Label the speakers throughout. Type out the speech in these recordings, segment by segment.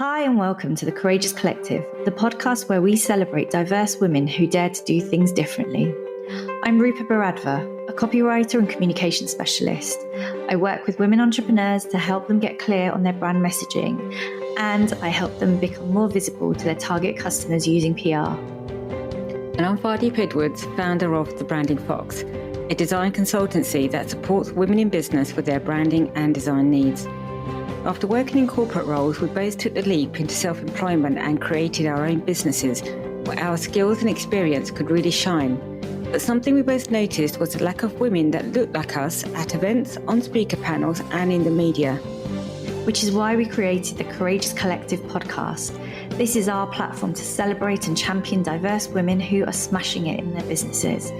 Speaker 1: Hi and welcome to The Courageous Collective, the podcast where we celebrate diverse women who dare to do things differently. I'm Rupa Baradva, a copywriter and communication specialist. I work with women entrepreneurs to help them get clear on their brand messaging, and I help them become more visible to their target customers using PR.
Speaker 2: And I'm Vardeep Edwards, founder of The Branding Fox, a design consultancy that supports women in business with their branding and design needs. After working in corporate roles, we both took the leap into self-employment and created our own businesses where our skills and experience could really shine. But something we both noticed was the lack of women that looked like us at events, on speaker panels and in the media.
Speaker 1: Which is why we created the Courageous Collective podcast. This is our platform to celebrate and champion diverse women who are smashing it in their businesses.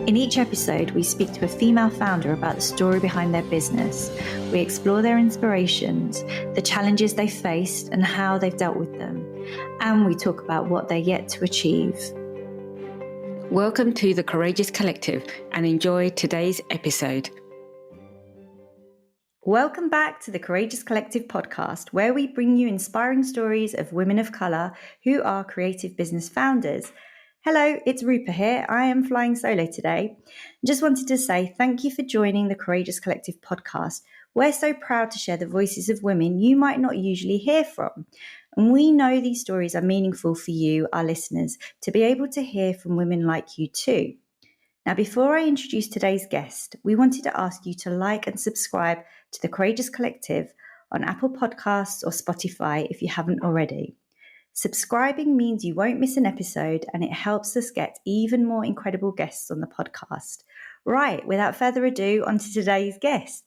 Speaker 1: In each episode, we speak to a female founder about the story behind their business. We explore their inspirations, the challenges they faced and how they've dealt with them. And we talk about what they're yet to achieve.
Speaker 2: Welcome to the Courageous Collective and enjoy today's episode.
Speaker 1: Welcome back to the Courageous Collective podcast, where we bring you inspiring stories of women of colour who are creative business founders. Hello, it's Rupa here. I am flying solo today. Just wanted to say thank you for joining the Courageous Collective podcast. We're so proud to share the voices of women you might not usually hear from. And we know these stories are meaningful for you, our listeners, to be able to hear from women like you too. Now, before I introduce today's guest, we wanted to ask you to like and subscribe to the Courageous Collective on Apple Podcasts or Spotify if you haven't already. Subscribing means you won't miss an episode and it helps us get even more incredible guests on the podcast. Right, without further ado, on to today's guest.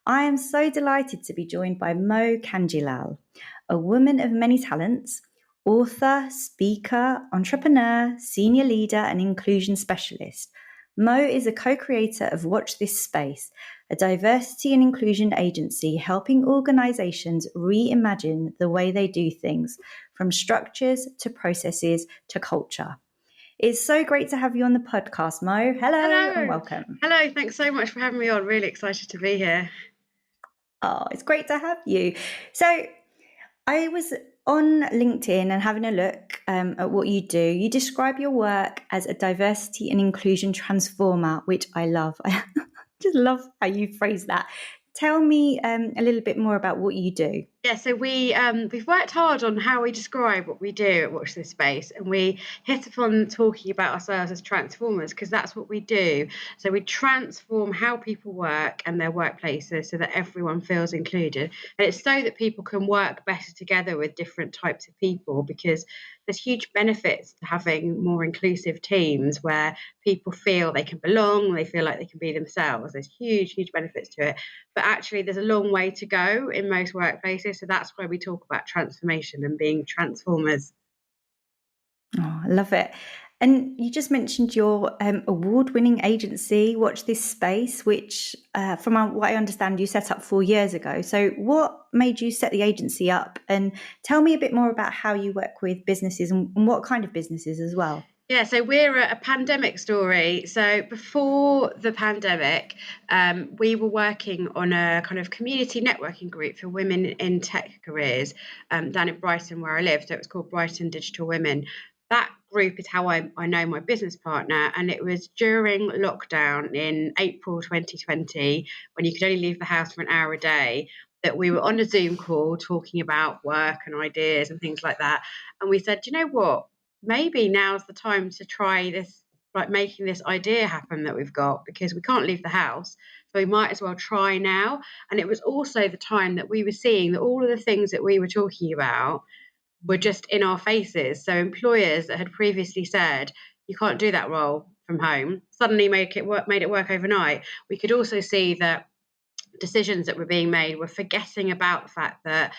Speaker 1: I am so delighted to be joined by Kanjilal, a woman of many talents, author, speaker, entrepreneur, senior leader and inclusion specialist. Mo is a co-creator of Watch This Space, a diversity and inclusion agency helping organisations reimagine the way they do things, from structures to processes to culture. It's so great to have you on the podcast, Mo. Hello. And welcome.
Speaker 3: Hello, thanks so much for having me on. Really excited to be here.
Speaker 1: Oh, it's great to have you. So I was on LinkedIn and having a look at what you do. You describe your work as a diversity and inclusion transformer, which I love. I just love how you phrase that. Tell me a little bit more about what you do.
Speaker 3: Yeah, so we've worked hard on how we describe what we do at Watch This Space, and we hit upon talking about ourselves as transformers because that's what we do. So we transform how people work and their workplaces so that everyone feels included, and it's so that people can work better together with different types of people, because there's huge benefits to having more inclusive teams where people feel they can belong, they feel like they can be themselves. There's huge benefits to it, but actually there's a long way to go in most workplaces. So that's why we talk about transformation and being transformers.
Speaker 1: Oh, I love it. And you just mentioned your award-winning agency, Watch This Space, which from what I understand, you set up 4 years ago. So what made you set the agency up? And tell me a bit more about how you work with businesses and what kind of businesses as well.
Speaker 3: Yeah, so we're a pandemic story. So before the pandemic, we were working on a kind of community networking group for women in tech careers down in Brighton, where I live. So it was called Brighton Digital Women. That group is how I know my business partner. And it was during lockdown in April 2020, when you could only leave the house for an hour a day, that we were on a Zoom call talking about work and ideas and things like that. And we said, you know what? Maybe now's the time to try this, like making this idea happen that we've got, because we can't leave the house. So we might as well try now. And it was also the time that we were seeing that all of the things that we were talking about were just in our faces. So employers that had previously said, you can't do that role from home, suddenly made it work overnight. We could also see that decisions that were being made were forgetting about the fact that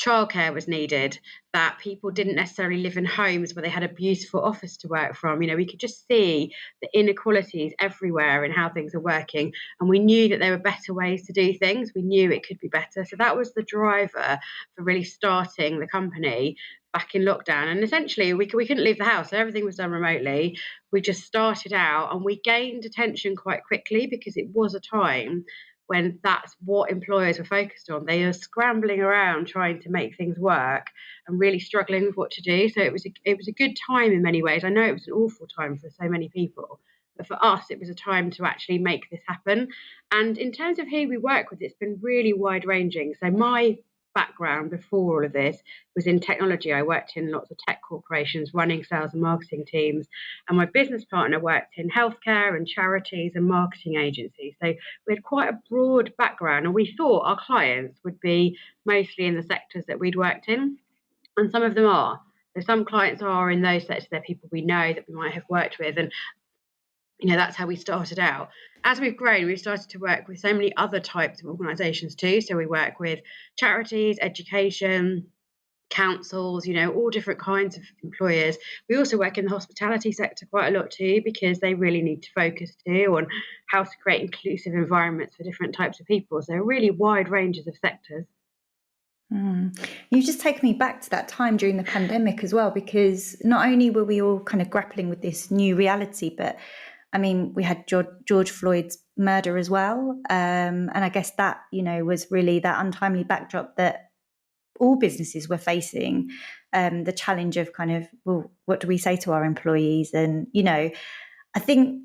Speaker 3: childcare was needed, that people didn't necessarily live in homes where they had a beautiful office to work from. You know, we could just see the inequalities everywhere in how things are working. And we knew that there were better ways to do things. We knew it could be better. So that was the driver for really starting the company back in lockdown. And essentially, we couldn't leave the house. So everything was done remotely. We just started out and we gained attention quite quickly because it was a time when that's what employers were focused on. They are scrambling around trying to make things work and really struggling with what to do. So it was a good time in many ways. I know it was an awful time for so many people, but for us, it was a time to actually make this happen. And in terms of who we work with, it's been really wide ranging. So my background before all of this was in technology. I worked in lots of tech corporations running sales and marketing teams, and my business partner worked in healthcare and charities and marketing agencies. So we had quite a broad background, and we thought our clients would be mostly in the sectors that we'd worked in, and some of them are. So some clients are in those sectors. They're people we know that we might have worked with, and that's how we started out. As we've grown, we've started to work with so many other types of organisations too. So we work with charities, education, councils, all different kinds of employers. We also work in the hospitality sector quite a lot too, because they really need to focus too on how to create inclusive environments for different types of people. So really wide ranges of sectors.
Speaker 1: You've just taken me back to that time during the pandemic as well, because not only were we all kind of grappling with this new reality, but I mean, we had George Floyd's murder as well. And I guess that, was really that untimely backdrop that all businesses were facing, the challenge of kind of, well, what do we say to our employees? And, I think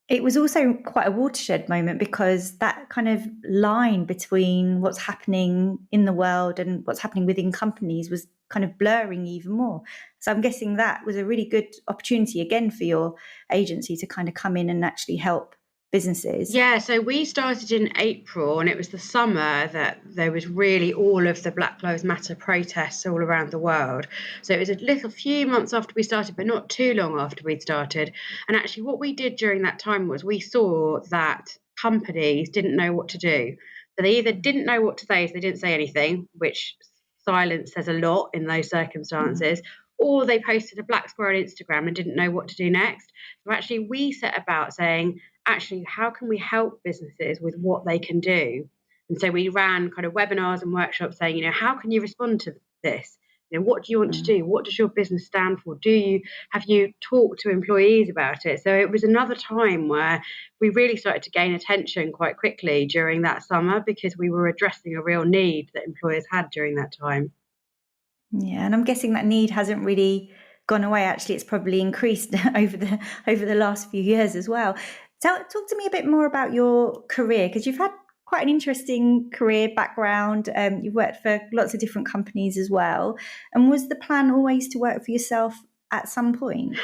Speaker 1: it was also quite a watershed moment, because that kind of line between what's happening in the world and what's happening within companies was kind of blurring even more. So I'm guessing that was a really good opportunity again for your agency to kind of come in and actually help businesses.
Speaker 3: Yeah, so we started in April, and it was the summer that there was really all of the Black Lives Matter protests all around the world. So it was a few months after we started, but not too long after we'd started. And actually what we did during that time was we saw that companies didn't know what to do. So they either didn't know what to say, so they didn't say anything, which silence says a lot in those circumstances, or they posted a black square on Instagram and didn't know what to do next. So actually we set about saying, actually, how can we help businesses with what they can do? And so we ran kind of webinars and workshops saying, how can you respond to this? What do you want to do? What does your business stand for? Have you talked to employees about it? So it was another time where we really started to gain attention quite quickly during that summer, because we were addressing a real need that employers had during that time.
Speaker 1: Yeah, and I'm guessing that need hasn't really gone away. Actually, it's probably increased over the last few years as well. Talk to me a bit more about your career, because you've had quite an interesting career background. You've worked for lots of different companies as well. And was the plan always to work for yourself at some point?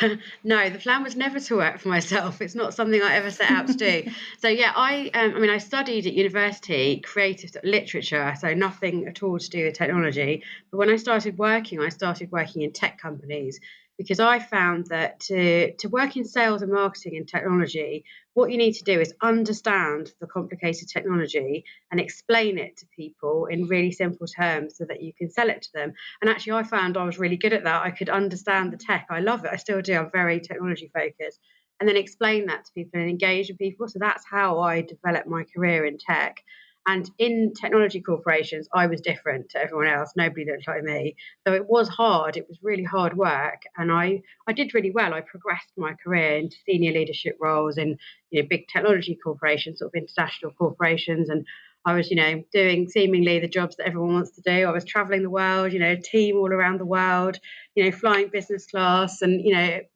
Speaker 3: No, the plan was never to work for myself. It's not something I ever set out to do. So yeah, I studied at university creative literature, so nothing at all to do with technology. But when I started working in tech companies, because I found that to work in sales and marketing and technology, what you need to do is understand the complicated technology and explain it to people in really simple terms so that you can sell it to them. And actually, I found I was really good at that. I could understand the tech. I love it. I still do. I'm very technology focused. And then explain that to people and engage with people. So that's how I developed my career in tech. And in technology corporations, I was different to everyone else. Nobody looked like me. So it was hard. It was really hard work. And I did really well. I progressed my career into senior leadership roles in big technology corporations, sort of international corporations. And I was, doing seemingly the jobs that everyone wants to do. I was traveling the world, a team all around the world, flying business class and,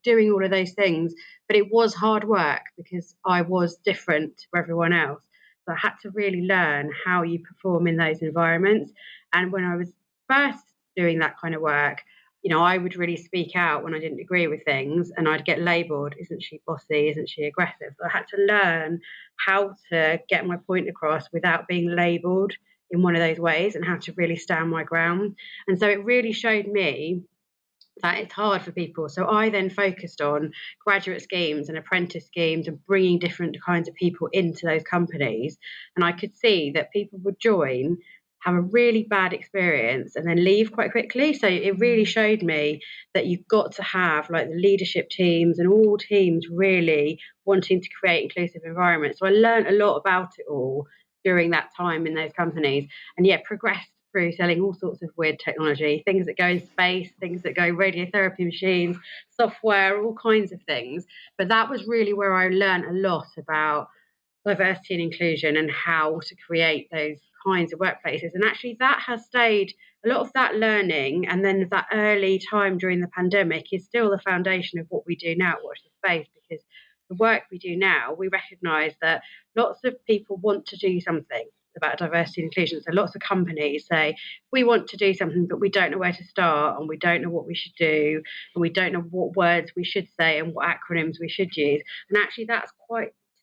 Speaker 3: doing all of those things. But it was hard work because I was different to everyone else. So I had to really learn how you perform in those environments. And when I was first doing that kind of work, I would really speak out when I didn't agree with things, and I'd get labelled, isn't she bossy, isn't she aggressive? So I had to learn how to get my point across without being labelled in one of those ways, and how to really stand my ground. And so it really showed me that it's hard for people. So I then focused on graduate schemes and apprentice schemes and bringing different kinds of people into those companies. And I could see that people would join, have a really bad experience and then leave quite quickly. So it really showed me that you've got to have like the leadership teams and all teams really wanting to create inclusive environments. So I learned a lot about it all during that time in those companies, and progressed through selling all sorts of weird technology, things that go in space, things that go radiotherapy machines, software, all kinds of things. But that was really where I learned a lot about diversity and inclusion and how to create those kinds of workplaces. And actually that has stayed, a lot of that learning and then that early time during the pandemic is still the foundation of what we do now at Watch the Space, because the work we do now, we recognise that lots of people want to do something about diversity and inclusion. So lots of companies say, we want to do something, but we don't know where to start and we don't know what we should do and we don't know what words we should say and what acronyms we should use. And actually that's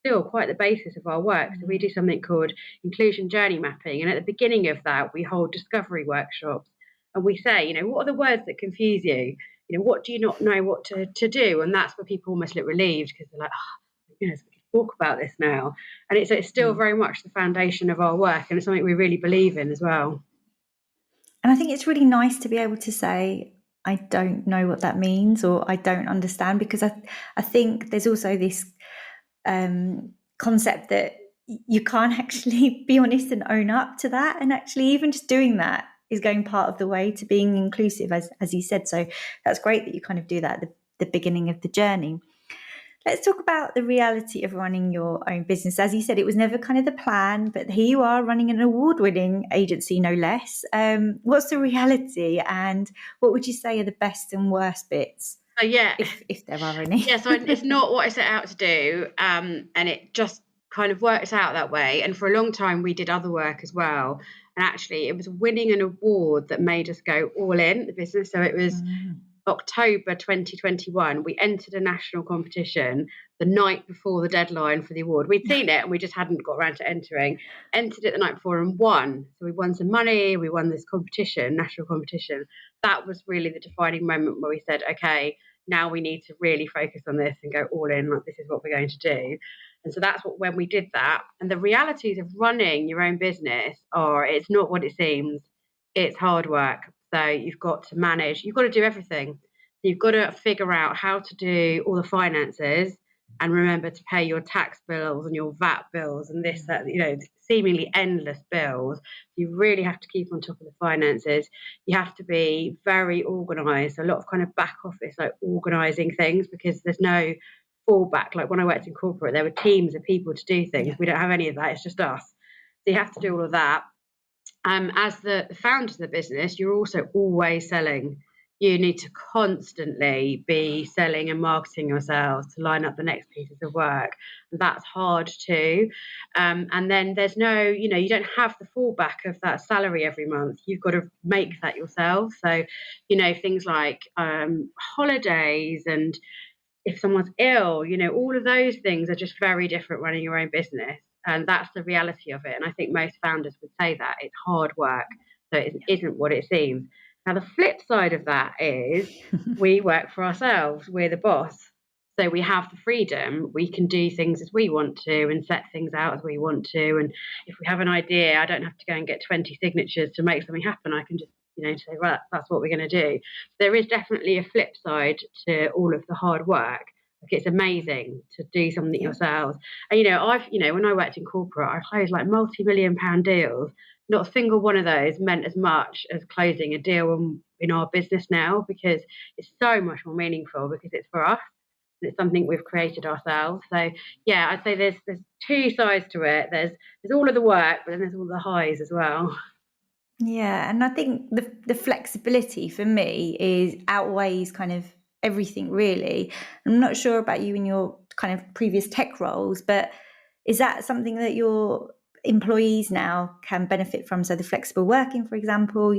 Speaker 3: still quite the basis of our work. So we do something called inclusion journey mapping. And at the beginning of that, we hold discovery workshops and we say, what are the words that confuse you? What do you not know what to do? And that's where people almost look relieved because they're like, we can talk about this now. And it's still very much the foundation of our work and it's something we really believe in as well.
Speaker 1: And I think it's really nice to be able to say, I don't know what that means or I don't understand, because I think there's also this concept that you can't actually be honest and own up to that. And actually even just doing that is going part of the way to being inclusive, as you said. So that's great that you kind of do that at the beginning of the journey. Let's talk about the reality of running your own business. As you said, it was never kind of the plan, but here you are running an award-winning agency, no less. What's the reality and what would you say are the best and worst bits? If there are any.
Speaker 3: So it's not what I set out to do, and it just kind of worked out that way. And for a long time, we did other work as well. And actually, it was winning an award that made us go all in the business. So it was October 2021. We entered a national competition the night before the deadline for the award. We'd seen it and we just hadn't got around to entering. Entered it the night before and won. So we won some money. We won this competition, national competition. That was really the defining moment where we said, okay, now we need to really focus on this and go all in, like this is what we're going to do. And so that's when we did that. And the realities of running your own business are, it's not what it seems. It's hard work. So you've got to manage, you've got to do everything. So you've got to figure out how to do all the finances and remember to pay your tax bills and your VAT bills and this, that, seemingly endless bills. You really have to keep on top of the finances. You have to be very organised, a lot of kind of back office, like organising things, because there's no fallback. Like when I worked in corporate, there were teams of people to do things. We don't have any of that. It's just us. So you have to do all of that. As the founders of the business, you're also always selling. You need to constantly be selling and marketing yourselves to line up the next pieces of work. That's hard too. And then there's no, you don't have the fallback of that salary every month. You've got to make that yourself. So, things like holidays and if someone's ill, all of those things are just very different running your own business. And that's the reality of it. And I think most founders would say that it's hard work. So it isn't what it seems. Now, the flip side of that is we work for ourselves. We're the boss. So we have the freedom. We can do things as we want to and set things out as we want to. And if we have an idea, I don't have to go and get 20 signatures to make something happen. I can just, say, well, that's what we're going to do. There is definitely a flip side to all of the hard work. Like it's amazing to do something yourselves. And, when I worked in corporate, I closed like multi-million-pound deals. Not a single one of those meant as much as closing a deal in our business now, because it's so much more meaningful because it's for us. It's something we've created ourselves. So, I'd say there's two sides to it. There's all of the work, but then there's all the highs as well.
Speaker 1: Yeah, and I think the flexibility for me is outweighs kind of everything really. I'm not sure about you in your kind of previous tech roles, but is that something that your employees now can benefit from? So the flexible working, for example,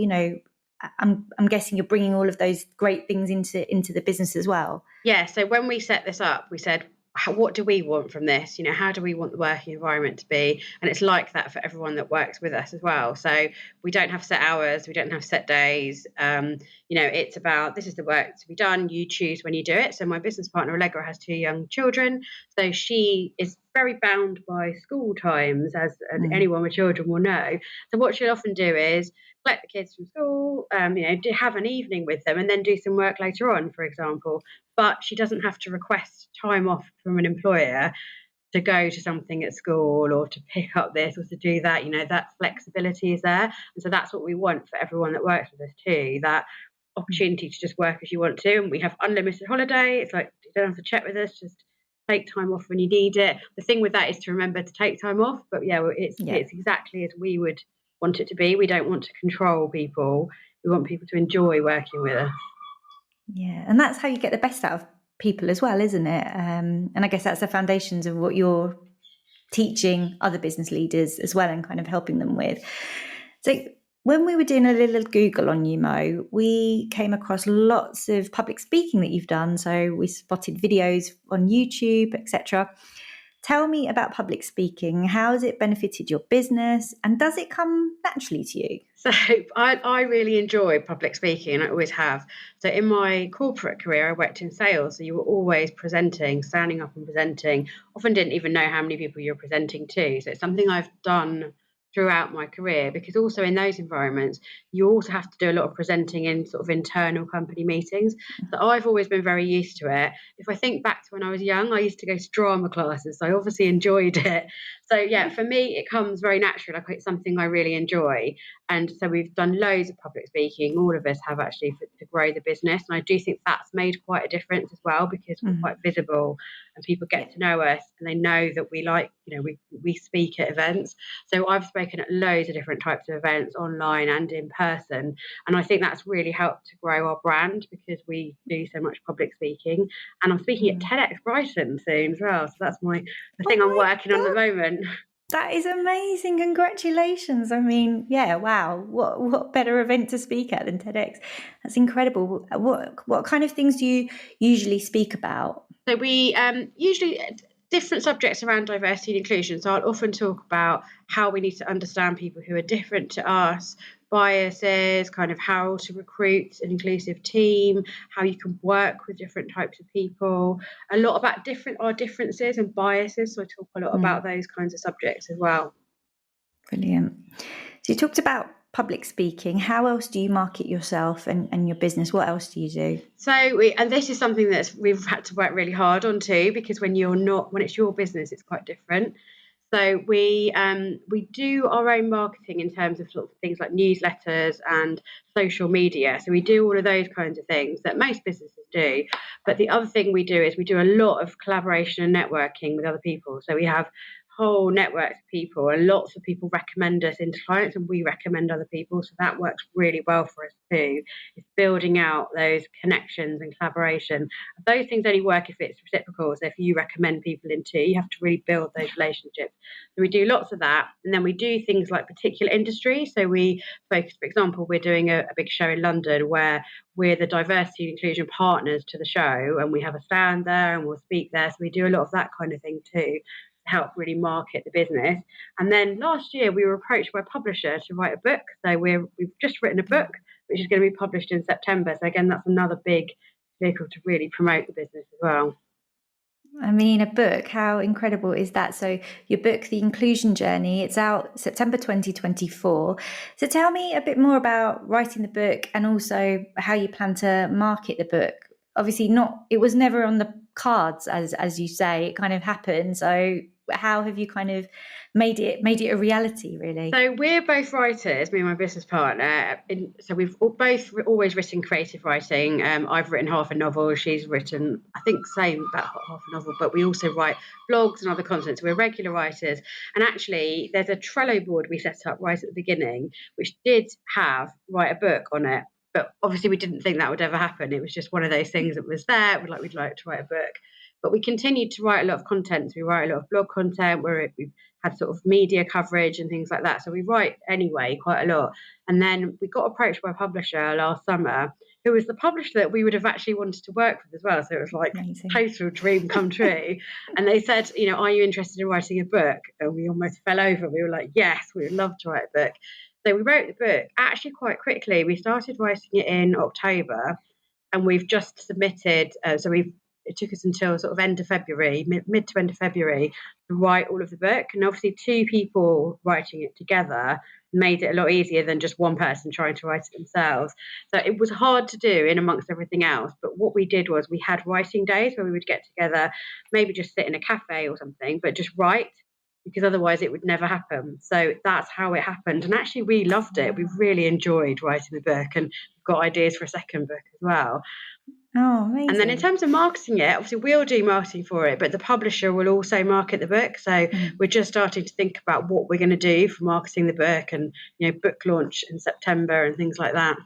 Speaker 1: I'm guessing you're bringing all of those great things into the business as well.
Speaker 3: Yeah. So when we set this up, we said, what do we want from this? How do we want the working environment to be? And it's like that for everyone that works with us as well. So we don't have set hours, we don't have set days. It's about, this is the work to be done. You choose when you do it. So my business partner, Allegra, has 2 young children. So she is very bound by school times, as anyone with children will know. So what she'll often do is collect the kids from school, do have an evening with them and then do some work later on, for example. But she doesn't have to request time off from an employer to go to something at school or to pick up this or to do that. That flexibility is there. And so that's what we want for everyone that works with us too, that opportunity to just work as you want to. And we have unlimited holiday. It's like, you don't have to check with us, just take time off when you need it. The thing with that is to remember to take time off. But it's exactly as we would want it to be. We don't want to control people. We want people to enjoy working with us.
Speaker 1: Yeah, and that's how you get the best out of people as well, isn't it? And I guess that's the foundations of what you're teaching other business leaders as well and kind of helping them with. So when we were doing a little Google on you, Mo, we came across lots of public speaking that you've done. So we spotted videos on YouTube, etc. Tell me about public speaking. How has it benefited your business, and does it come naturally to you?
Speaker 3: So I really enjoy public speaking, and I always have. So in my corporate career, I worked in sales. So you were always presenting, standing up and presenting. Often didn't even know how many people you're presenting to. So it's something I've done throughout my career, because also in those environments, you also have to do a lot of presenting in sort of internal company meetings. So I've always been very used to it. If I think back to when I was young, I used to go to drama classes. So I obviously enjoyed it. So yeah, for me, it comes very naturally. Like, it's something I really enjoy. And so we've done loads of public speaking. All of us have, actually, to grow the business. And I do think that's made quite a difference as well, because we're quite visible and people get to know us and they know that we we speak at events. So I've spoken at loads of different types of events, online and in person. And I think that's really helped to grow our brand, because we do so much public speaking. And I'm speaking at TedX Brighton soon as well. So that's the thing I'm working on at the moment.
Speaker 1: That is amazing. Congratulations. I mean, yeah, wow. What better event to speak at than TEDx? That's incredible. What kind of things do you usually speak about?
Speaker 3: So we usually different subjects around diversity and inclusion. So I'll often talk about how we need to understand people who are different to us, biases, kind of how to recruit an inclusive team, how you can work with different types of people, a lot about our differences and biases. So I talk a lot about those kinds of subjects as well.
Speaker 1: Brilliant. So you talked about public speaking. How else do you market yourself and your business? What else do you do?
Speaker 3: So and this is something that we've had to work really hard on too, because when it's your business, it's quite different. So we do our own marketing in terms of sort of things like newsletters and social media. So we do all of those kinds of things that most businesses do. But the other thing we do is we do a lot of collaboration and networking with other people. So we have whole networks of people, and lots of people recommend us into clients, and we recommend other people. So that works really well for us too. It's building out those connections and collaboration. Those things only work if it's reciprocal. So if you recommend people into, you have to really build those relationships. So we do lots of that. And then we do things like particular industries. So we focus, for example, we're doing a big show in London where we're the diversity and inclusion partners to the show, and we have a stand there and we'll speak there. So we do a lot of that kind of thing too, help really market the business. And then last year we were approached by a publisher to write a book. So we've just written a book which is going to be published in September. So again, that's another big vehicle to really promote the business as well.
Speaker 1: I mean, a book, how incredible is that? So your book, The Inclusion Journey, it's out September 2024. So tell me a bit more about writing the book and also how you plan to market the book. Obviously it was never on the cards, as you say, it kind of happened. So how have you kind of made it a reality, really?
Speaker 3: So we're both writers, me and my business partner. So we've both always written creative writing. I've written half a novel. She's written, I think, about half a novel. But we also write blogs and other content. So we're regular writers. And actually, there's a Trello board we set up right at the beginning, which did have write a book on it. But obviously, we didn't think that would ever happen. It was just one of those things that was there. We'd like to write a book. But we continued to write a lot of content. So we write a lot of blog content where we've had sort of media coverage and things like that. So we write anyway quite a lot. And then we got approached by a publisher last summer who was the publisher that we would have actually wanted to work with as well. So it was like
Speaker 1: amazing.
Speaker 3: Total dream come true. And they said, are you interested in writing a book? And we almost fell over. We were like, yes, we would love to write a book. So we wrote the book actually quite quickly. We started writing it in October, and we've just submitted. It took us until sort of end of February, mid to end of February, to write all of the book. And obviously 2 people writing it together made it a lot easier than just one person trying to write it themselves. So it was hard to do in amongst everything else. But what we did was we had writing days where we would get together, maybe just sit in a cafe or something, but just write, because otherwise it would never happen. So that's how it happened. And actually we loved it. We really enjoyed writing the book, and we've got ideas for a second book as well.
Speaker 1: Oh, amazing.
Speaker 3: And then in terms of marketing it, obviously we'll do marketing for it, but the publisher will also market the book. So we're just starting to think about what we're going to do for marketing the book and, book launch in September and things like that.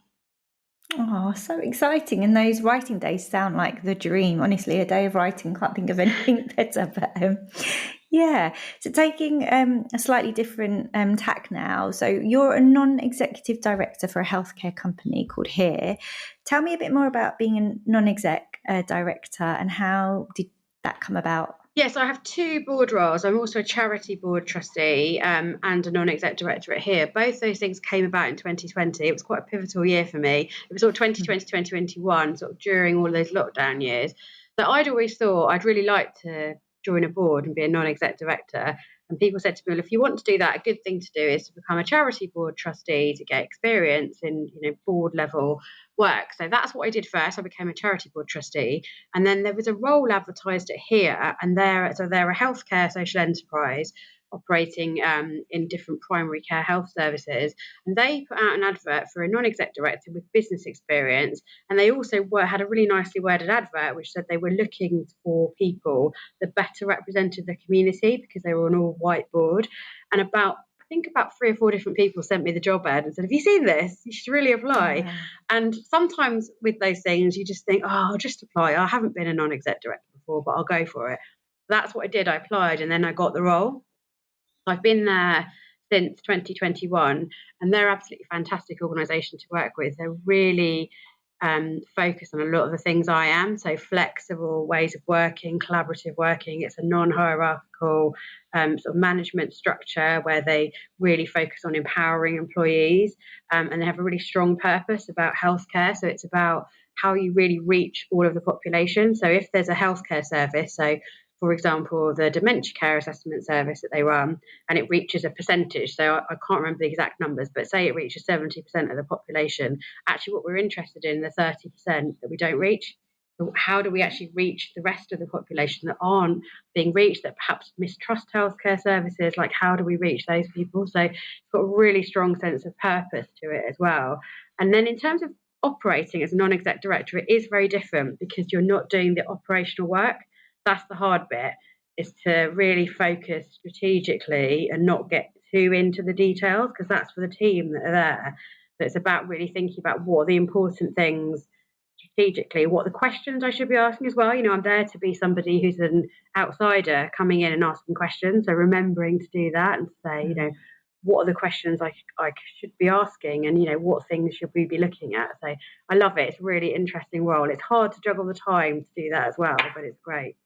Speaker 1: Oh, so exciting. And those writing days sound like the dream. Honestly, a day of writing, can't think of anything better. But yeah, so taking a slightly different tack now. So you're a non-executive director for a healthcare company called Here. Tell me a bit more about being a non-exec director and how did that come about?
Speaker 3: Yes, I have 2 board roles. I'm also a charity board trustee and a non-exec director at Here. Both those things came about in 2020. It was quite a pivotal year for me. It was sort of 2020, 2021, sort of during all those lockdown years. So I'd always thought I'd really like to join a board and be a non-exec director. And people said to me, well, if you want to do that, a good thing to do is to become a charity board trustee to get experience in, board level work. So that's what I did first. I became a charity board trustee. And then there was a role advertised at Here, and they're a healthcare social enterprise operating in different primary care health services. And they put out an advert for a non-exec director with business experience. And they also had a really nicely worded advert which said they were looking for people that better represented the community because they were an all-white board. And about 3 or 4 different people sent me the job ad and said, have you seen this? You should really apply. Yeah. And sometimes with those things, you just think, oh, I'll just apply. I haven't been a non-exec director before, but I'll go for it. That's what I did. I applied and then I got the role. I've been there since 2021 and they're absolutely fantastic organisation to work with. They're really focused on a lot of the things I am. So flexible ways of working, collaborative working. It's a non-hierarchical sort of management structure where they really focus on empowering employees and they have a really strong purpose about healthcare. So it's about how you really reach all of the population. So if there's a healthcare service, so for example, the dementia care assessment service that they run, and it reaches a percentage. So I can't remember the exact numbers, but say it reaches 70% of the population. Actually, what we're interested in, the 30% that we don't reach. So how do we actually reach the rest of the population that aren't being reached, that perhaps mistrust healthcare services? Like, how do we reach those people? So it's got a really strong sense of purpose to it as well. And then in terms of operating as a non-exec director, it is very different because you're not doing the operational work. That's the hard bit, is to really focus strategically and not get too into the details, because that's for the team that are there. So it's about really thinking about what are the important things strategically, what the questions I should be asking as well. I'm there to be somebody who's an outsider coming in and asking questions. So remembering to do that and say, what are the questions I should be asking and, what things should we be looking at? So I love it. It's a really interesting role. It's hard to juggle the time to do that as well, but it's great.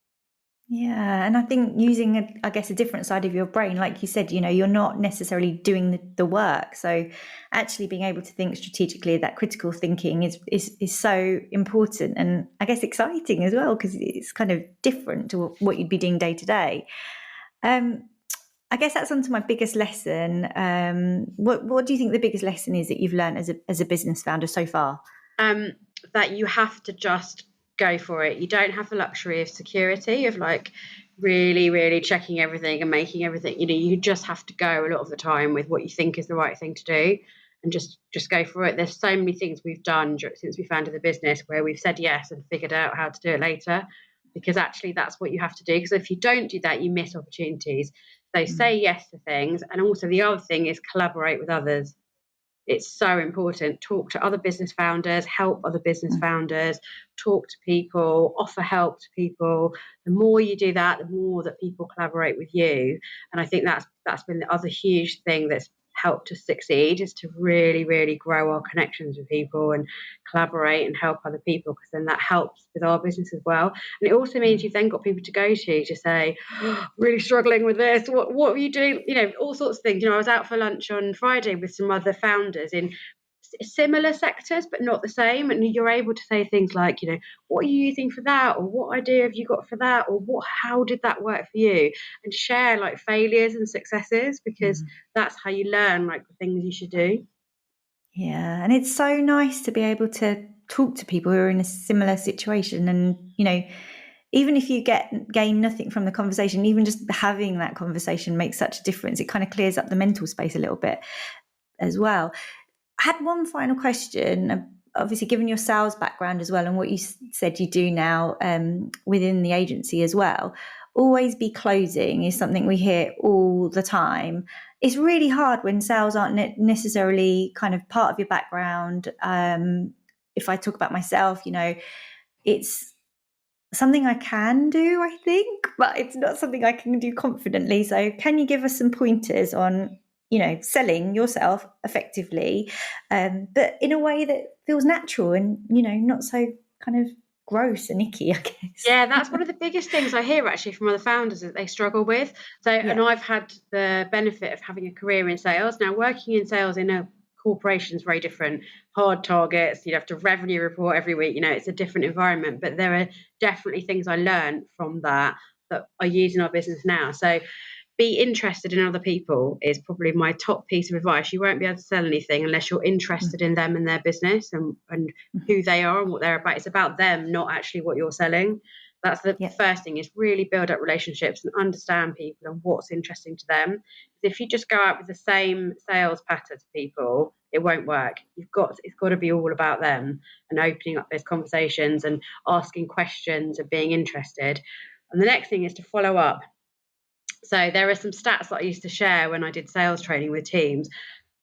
Speaker 1: Yeah, and I think using, a different side of your brain, like you said, you're not necessarily doing the work. So actually being able to think strategically, that critical thinking is so important and I guess exciting as well, because it's kind of different to what you'd be doing day to day. I guess that's on to my biggest lesson. What do you think the biggest lesson is that you've learned as a business founder so far?
Speaker 3: That you have to just go for it. You don't have the luxury of security, of like really, really checking everything and making everything. You just have to go a lot of the time with what you think is the right thing to do and just go for it. There's so many things we've done since we founded the business where we've said yes and figured out how to do it later, because actually that's what you have to do. Because if you don't do that, you miss opportunities. So say yes to things. And also the other thing is collaborate with others. It's so important. Talk to other business founders, help other business founders, talk to people, offer help to people. The more you do that, the more that people collaborate with you. And I think that's been the other huge thing that's helped us succeed, is to really, really grow our connections with people and collaborate and help other people, because then that helps with our business as well. And it also means you've then got people to go to say, oh, really struggling with this, what are you doing? All sorts of things. I was out for lunch on Friday with some other founders in similar sectors but not the same, and you're able to say things like, what are you using for that, or what idea have you got for that, or how did that work for you, and share like failures and successes, because that's how you learn like the things you should do.
Speaker 1: Yeah, and it's so nice to be able to talk to people who are in a similar situation, and even if you gain nothing from the conversation, even just having that conversation makes such a difference. It kind of clears up the mental space a little bit as well. I had one final question obviously, given your sales background as well and what you said you do now within the agency as well, always be closing is something we hear all the time. It's really hard when sales aren't necessarily kind of part of your background. If I talk about myself, it's something I can do, I think, but it's not something I can do confidently. So can you give us some pointers on, selling yourself effectively, but in a way that feels natural and, not so kind of gross and icky, I guess.
Speaker 3: Yeah, that's one of the biggest things I hear actually from other founders that they struggle with. So, and I've had the benefit of having a career in sales. Now, working in sales in a corporation is very different. Hard targets, you'd have to revenue report every week. It's a different environment, but there are definitely things I learned from that I use in our business now. So be interested in other people is probably my top piece of advice. You won't be able to sell anything unless you're interested in them and their business and who they are and what they're about. It's about them, not actually what you're selling. That's the first thing, is really build up relationships and understand people and what's interesting to them. If you just go out with the same sales pattern to people, it won't work. It's got to be all about them and opening up those conversations and asking questions and being interested. And the next thing is to follow up. So there are some stats that I used to share when I did sales training with teams.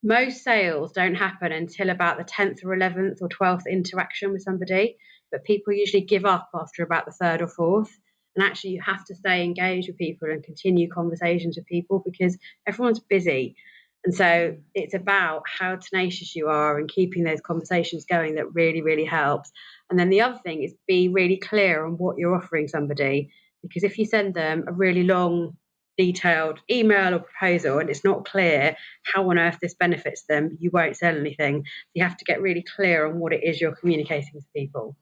Speaker 3: Most sales don't happen until about the 10th or 11th or 12th interaction with somebody, but people usually give up after about the third or fourth. And actually you have to stay engaged with people and continue conversations with people because everyone's busy. And so it's about how tenacious you are and keeping those conversations going that really, really helps. And then the other thing is be really clear on what you're offering somebody, because if you send them a really long, detailed email or proposal and it's not clear how on earth this benefits them, you won't sell anything. You have to get really clear on what it is you're communicating to people.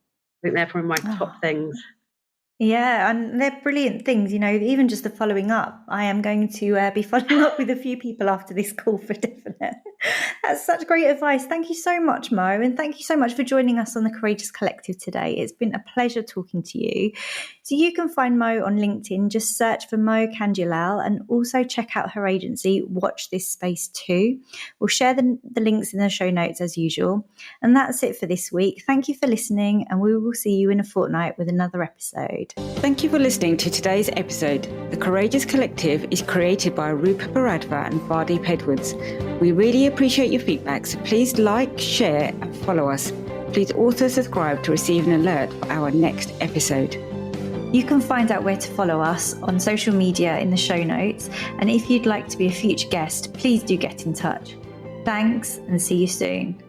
Speaker 3: I think they're probably my top things.
Speaker 1: Yeah, and they're brilliant things, even just the following up. I am going to be following up with a few people after this call for definite. That's such great advice. Thank you so much, Mo, and thank you so much for joining us on the Courageous Collective today. It's been a pleasure talking to you. So you can find Mo on LinkedIn, just search for Mo Kanjilal, and also check out her agency, Watch This Space Too. We'll share the links in the show notes as usual. And that's it for this week. Thank you for listening, and we will see you in a fortnight with another episode.
Speaker 2: Thank you for listening to today's episode. The Courageous Collective is created by Rupa Bharadwaj and Vardeep Edwards. We really appreciate your feedback, so please like, share and follow us. Please also subscribe to receive an alert for our next episode.
Speaker 1: You can find out where to follow us on social media in the show notes, and if you'd like to be a future guest, please do get in touch. Thanks and see you soon.